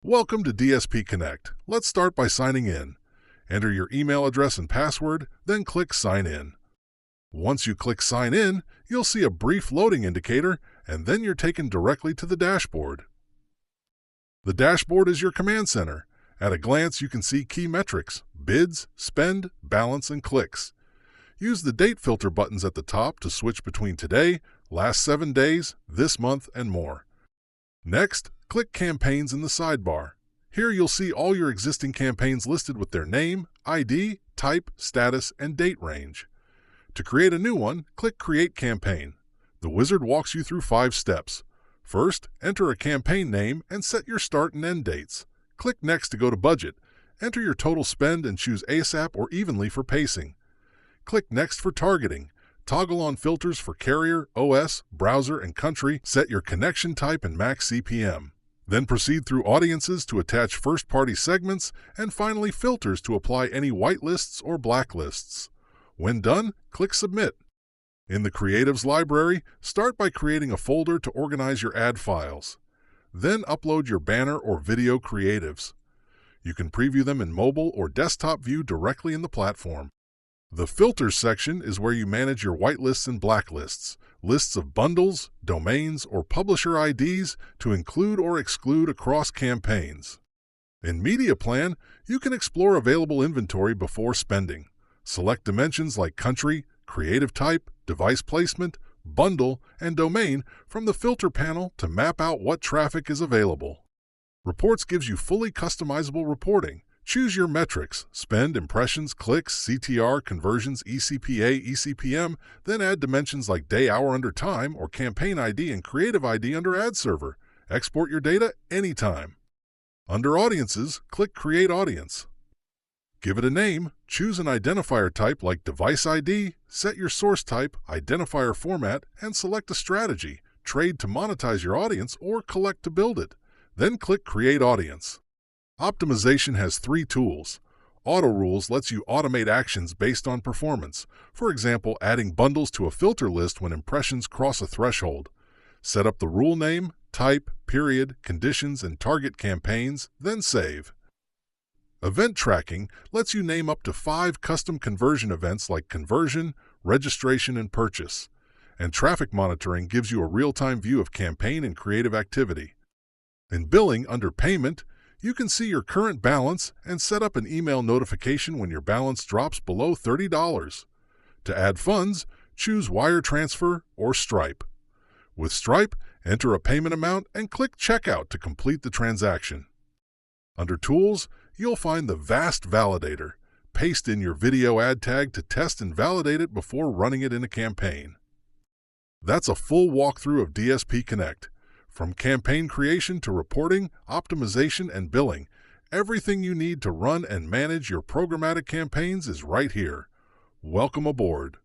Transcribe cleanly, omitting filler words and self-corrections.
Welcome to DSP Connect. Let's start by signing in. Enter your email address and password, then click Sign In. Once you click Sign In, you'll see a brief loading indicator, and then you're taken directly to the dashboard. The dashboard is your command center. At a glance, you can see key metrics: bids, spend, balance, and clicks. Use the date filter buttons at the top to switch between today, last 7 days, this month, and more. Next, click Campaigns in the sidebar. Here you'll see all your existing campaigns listed with their name, ID, type, status, and date range. To create a new one, click Create Campaign. The wizard walks you through 5 steps. First, enter a campaign name and set your start and end dates. Click Next to go to Budget. Enter your total spend and choose ASAP or evenly for pacing. Click Next for targeting. Toggle on filters for carrier, OS, browser, and country. Set your connection type and max CPM. Then proceed through audiences to attach first-party segments, and finally filters to apply any whitelists or blacklists. When done, click Submit. In the Creatives library, start by creating a folder to organize your ad files. Then upload your banner or video creatives. You can preview them in mobile or desktop view directly in the platform. The Filters section is where you manage your whitelists and blacklists, lists of bundles, domains, or publisher IDs to include or exclude across campaigns. In Media Plan, you can explore available inventory before spending. Select dimensions like country, creative type, device placement, bundle, and domain from the filter panel to map out what traffic is available. Reports gives you fully customizable reporting. Choose your metrics: spend, impressions, clicks, CTR, conversions, eCPA, eCPM, then add dimensions like day, hour under time, or campaign ID and creative ID under Ad Server. Export your data anytime. Under Audiences, click Create Audience. Give it a name, choose an identifier type like device ID, set your source type, identifier format, and select a strategy: trade to monetize your audience or collect to build it. Then click Create Audience. Optimization has 3 tools. Auto Rules lets you automate actions based on performance, for example, adding bundles to a filter list when impressions cross a threshold. Set up the rule name, type, period, conditions, and target campaigns, then save. Event Tracking lets you name up to 5 custom conversion events like conversion, registration, and purchase. And Traffic Monitoring gives you a real-time view of campaign and creative activity. In Billing, under Payment, you can see your current balance and set up an email notification when your balance drops below $30. To add funds, choose Wire Transfer or Stripe. With Stripe, enter a payment amount and click Checkout to complete the transaction. Under Tools, you'll find the VAST Validator. Paste in your video ad tag to test and validate it before running it in a campaign. That's a full walkthrough of DSP Connect. From campaign creation to reporting, optimization, and billing, everything you need to run and manage your programmatic campaigns is right here. Welcome aboard.